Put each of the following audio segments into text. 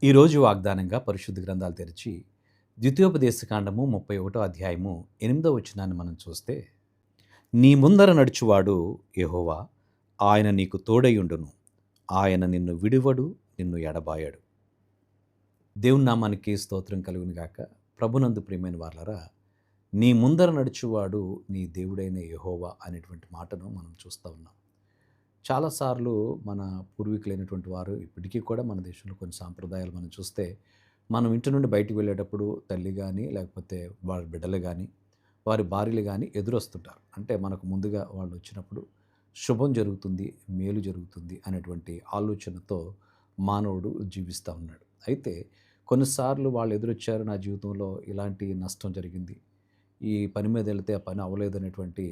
ఈరోజు వాగ్దానంగా పరిశుద్ధ గ్రంథాలు తెరిచి ద్వితీయోపదేశకాండము 31 అధ్యాయము 8వ వచనాన్ని మనం చూస్తే, నీ ముందర నడుచువాడు యెహోవా, ఆయన నీకు తోడయుండును, ఆయన నిన్ను విడువడు, నిన్ను ఎడబాయడు. దేవుని నామానికి స్తోత్రం కలుగును గాక. ప్రభునందు ప్రియమైన వారలారా, నీ ముందర నడుచువాడు నీ దేవుడైన యెహోవా అనేటువంటి మాటను మనం చూస్తూ ఉన్నాం. చాలాసార్లు మన పూర్వీకులైనటువంటి వారు ఇప్పటికీ కూడా మన దేశంలో కొన్ని సాంప్రదాయాలు మనం చూస్తే, మనం ఇంటి నుండి బయటికి వెళ్ళేటప్పుడు తల్లి కానీ, లేకపోతే వారి బిడ్డలు కానీ, వారి భార్యలు కానీ ఎదురొస్తుంటారు. అంటే మనకు ముందుగా వాళ్ళు వచ్చినప్పుడు శుభం జరుగుతుంది, మేలు జరుగుతుంది అనేటువంటి ఆలోచనతో మానవుడు జీవిస్తూ ఉన్నాడు. అయితే కొన్నిసార్లు వాళ్ళు ఎదురొచ్చారు, నా జీవితంలో ఇలాంటి నష్టం జరిగింది, ఈ పని మీద వెళితే ఆ పని అవ్వలేదనేటువంటి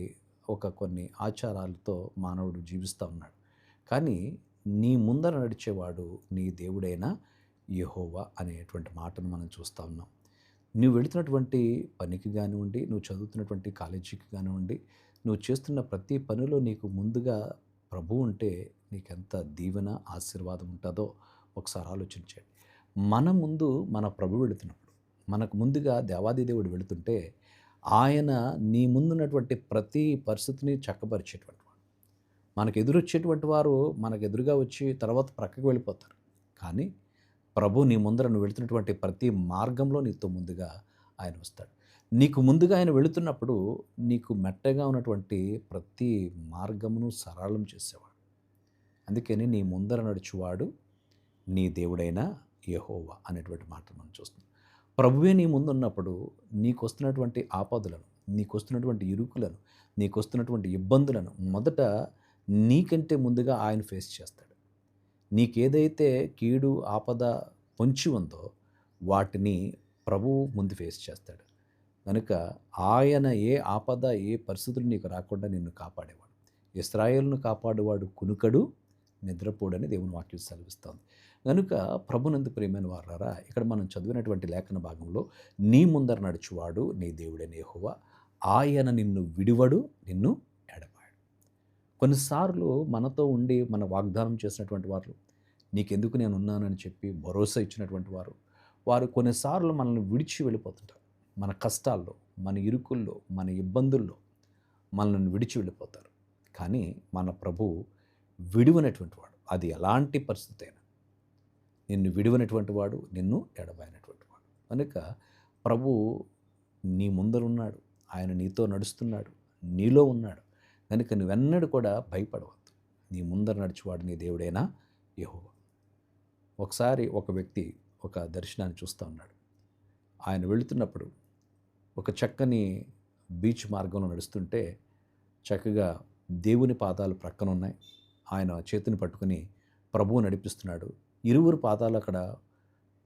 కొన్ని ఆచారాలతో మానవుడు జీవిస్తూ ఉన్నాడు. కానీ నీ ముందర నడిచేవాడు నీ దేవుడైన యెహోవా అనేటువంటి మాటను మనం చూస్తూ ఉన్నాం. నువ్వు వెళుతున్నటువంటి పనికి కానివ్వండి, నువ్వు చదువుతున్నటువంటి కాలేజీకి కానివ్వండి, నువ్వు చేస్తున్న ప్రతి పనిలో నీకు ముందుగా ప్రభువు ఉంటే నీకెంత దీవెన, ఆశీర్వాదం ఉంటుందో ఒకసారి ఆలోచించండి. మన ముందు మన ప్రభు వెళుతున్నప్పుడు, మనకు ముందుగా దేవాది దేవుడు వెళుతుంటే, ఆయన నీ ముందున్నటువంటి ప్రతి పరిస్థితిని చక్కబరిచేటువంటి వాడు. మనకు ఎదురొచ్చేటువంటి వారు మనకు ఎదురుగా వచ్చి తర్వాత ప్రక్కకి వెళ్ళిపోతారు. కానీ ప్రభు నీ ముందర నువ్వు వెళుతున్నటువంటి ప్రతి మార్గంలో నీతో ముందుగా ఆయన వస్తాడు. నీకు ముందుగా ఆయన వెళుతున్నప్పుడు నీకు మెట్టగా ఉన్నటువంటి ప్రతి మార్గమును సరళం చేసేవాడు. అందుకని నీ ముందర నడుచువాడు నీ దేవుడైన యెహోవా అనేటువంటి మాట మనం చూస్తున్నాం. ప్రభువే నీ ముందున్నప్పుడు నీకొస్తున్నటువంటి ఆపదలను, నీకొస్తున్నటువంటి ఇరుకులను, నీకొస్తున్నటువంటి ఇబ్బందులను మొదట నీకంటే ముందుగా ఆయన ఫేస్ చేస్తాడు. నీకేదైతే కీడు, ఆపద పొంచి ఉందో వాటిని ప్రభువు ముందు ఫేస్ చేస్తాడు. కనుక ఆయన ఏ ఆపద, ఏ పరిస్థితులు నీకు రాకుండా నిన్ను కాపాడేవాడు. ఇశ్రాయేలును కాపాడేవాడు కునుకడు, నిద్రపోడని దేవుని వాక్యం సెలవిస్తోంది. కనుక ప్రభునందు ప్రియమైన వారలారా, ఇక్కడ మనం చదివినటువంటి లేఖన భాగంలో నీ ముందర నడుచువాడు నీ దేవుడైన యెహోవా, ఆయన నిన్ను విడువడు, నిన్ను ఎడబాయడు. కొన్నిసార్లు మనతో ఉండి మన వాగ్దానం చేసినటువంటి వారు, నీకెందుకు నేను ఉన్నానని చెప్పి భరోసా ఇచ్చినటువంటి వారు కొన్నిసార్లు మనల్ని విడిచి వెళ్ళిపోతుంటారు. మన కష్టాల్లో, మన ఇరుకుల్లో, మన ఇబ్బందుల్లో మనల్ని విడిచి వెళ్ళిపోతారు. కానీ మన ప్రభువు విడువనటువంటి వాడు. అది ఎలాంటి పరిస్థితి అయినా నిన్ను విడువనటువంటి వాడు, నిన్ను ఎడబాయినటువంటి వాడు. కనుక ప్రభువు నీ ముందరున్నాడు, ఆయన నీతో నడుస్తున్నాడు, నీలో ఉన్నాడు. కనుక నువ్వెన్నడూ కూడా భయపడవద్దు. నీ ముందర నడిచేవాడు నీ దేవుడైన యెహోవా. ఒకసారి ఒక వ్యక్తి ఒక దర్శనాన్ని చూస్తూ ఉన్నాడు. ఆయన వెళుతున్నప్పుడు ఒక చక్కని బీచ్ మార్గంలో నడుస్తుంటే, చక్కగా దేవుని పాదాలు ప్రక్కన ఉన్నాయి. ఆయన చేతిని పట్టుకుని ప్రభువు నడిపిస్తున్నాడు. ఇరువురు పాదాలు అక్కడ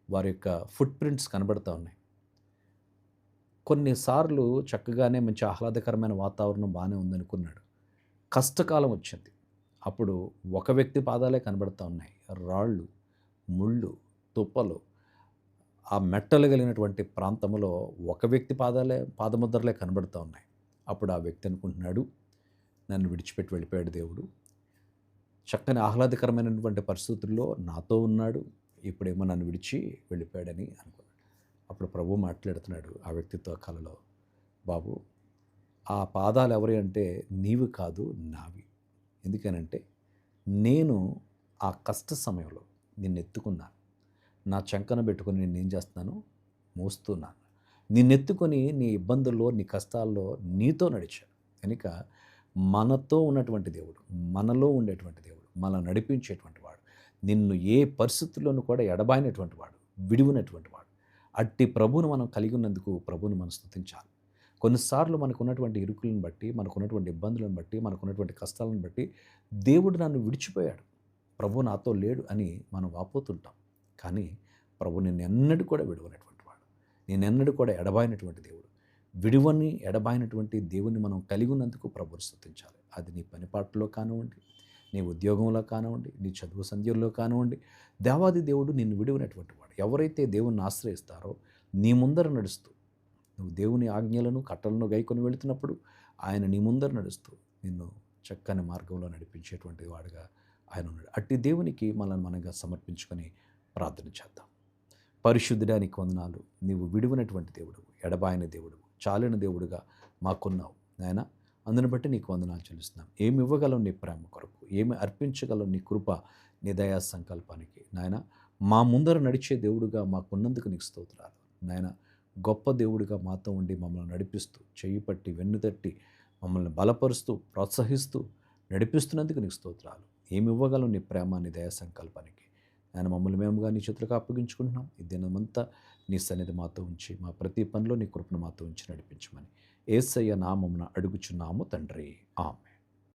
వారి యొక్క ఫుట్ ప్రింట్స్ కనబడుతూ ఉన్నాయి. కొన్నిసార్లు చక్కగానే మంచి ఆహ్లాదకరమైన వాతావరణం బాగానే ఉందనుకున్నాడు. కష్టకాలం వచ్చింది. అప్పుడు ఒక వ్యక్తి పాదాలే కనబడుతూ ఉన్నాయి. రాళ్ళు, ముళ్ళు, తుప్పలు, ఆ మెట్టలు కలిగినటువంటి ప్రాంతంలో ఒక వ్యక్తి పాదముద్రలే కనబడుతూ ఉన్నాయి. అప్పుడు ఆ వ్యక్తి అనుకుంటున్నాడు, నన్ను విడిచిపెట్టి వెళ్ళిపోయాడు దేవుడు. చక్కని ఆహ్లాదకరమైనటువంటి పరిస్థితుల్లో నాతో ఉన్నాడు, ఇప్పుడేమో నన్ను విడిచి వెళ్ళిపోయాడని అనుకున్నాడు. అప్పుడు ప్రభువు మాట్లాడుతున్నాడు ఆ వ్యక్తితో కలలో, బాబు, ఆ పాదాలు ఎవరి అంటే నీవు కాదు, నావి. ఎందుకనంటే నేను ఆ కష్ట సమయంలో నిన్నెత్తుకున్నాను. నా చంకన పెట్టుకొని నేనేం చేస్తున్నాను, మోస్తున్నాను. నిన్నెత్తుకొని నీ ఇబ్బందుల్లో, నీ కష్టాల్లో నీతో నడిచాను. కనుక మనతో ఉన్నటువంటి దేవుడు, మనలో ఉండేటువంటి దేవుడు, మనల్ని నడిపించేటువంటి వాడు, నిన్ను ఏ పరిస్థితుల్లోనూ కూడా ఎడబాయినటువంటి వాడు, విడివినటువంటి వాడు. అట్టి ప్రభువును మనం కలిగి ఉన్నందుకు ప్రభువును మనం స్తుతించాలి. కొన్నిసార్లు మనకున్నటువంటి ఇరుకులను బట్టి, మనకున్నటువంటి ఇబ్బందులను బట్టి, మనకున్నటువంటి కష్టాలను బట్టి దేవుడు నన్ను విడిచిపోయాడు, ప్రభువు నాతో లేడు అని మనం వాపోతుంటాం. కానీ ప్రభు నిన్నెన్నడూ కూడా విడువనటువంటి వాడు, నిన్నెన్నడూ కూడా ఎడబాయినటువంటి దేవుడు. విడువని, ఎడబాయినటువంటి దేవుని మనం కలిగి ఉన్నందుకు ప్రభువును స్తుతించాలి. అది నీ పనిపాట్లో కానివ్వండి, నీ ఉద్యోగంలో కానివ్వండి, నీ చదువు సంధ్యల్లో కానివ్వండి, దేవాది దేవుడు నిన్ను విడువనటువంటి వాడు. ఎవరైతే దేవుణ్ణి ఆశ్రయిస్తారో నీ ముందర నడుస్తూ, నువ్వు దేవుని ఆజ్ఞలను, కట్టలను గైకొని వెళుతున్నప్పుడు ఆయన నీ ముందర నడుస్తూ నిన్ను చక్కని మార్గంలో నడిపించేటువంటి వాడుగా ఆయన ఉన్నాడు. అట్టి దేవునికి మనల్ని మనంగా సమర్పించుకొని ప్రార్థన చేద్దాం. పరిశుద్ధుడా నీకు వందనాలు. నీవు విడువనటువంటి దేవుడు, ఎడబాయని దేవుడు, చాలిన దేవుడుగా మాకున్నావు నాయన. అందుని బట్టి నీకు వందనాలు చెల్లిస్తున్నాం. ఏమి ఇవ్వగలవు నీ ప్రేమ కొరకు, ఏమి అర్పించగలవు నీ కృప, నీ దయా సంకల్పానికి నాయన. మా ముందర నడిచే దేవుడుగా మాకున్నందుకు నీకు స్తోత్రాలు నాయన. గొప్ప దేవుడిగా మాతో ఉండి మమ్మల్ని నడిపిస్తూ, చెయ్యి పట్టి వెన్నుతట్టి మమ్మల్ని బలపరుస్తూ, ప్రోత్సహిస్తూ నడిపిస్తున్నందుకు నీకు స్తోత్రాలు. ఏమి ఇవ్వగలవు నీ ప్రేమ, నీ దయా సంకల్పానికి ఆయన. మమ్మల్ని మేముగా నీ చేతులకు అప్పగించుకుంటున్నాం. ఈ దినమంతా నీ సన్నిధి మాతో ఉంచి, మా ప్రతి పనిలో నీ కృపను మాతో ఉంచి నడిపించమని యేసయ్య నామమున అడుగుచున్నాము తండ్రి. ఆమేన్.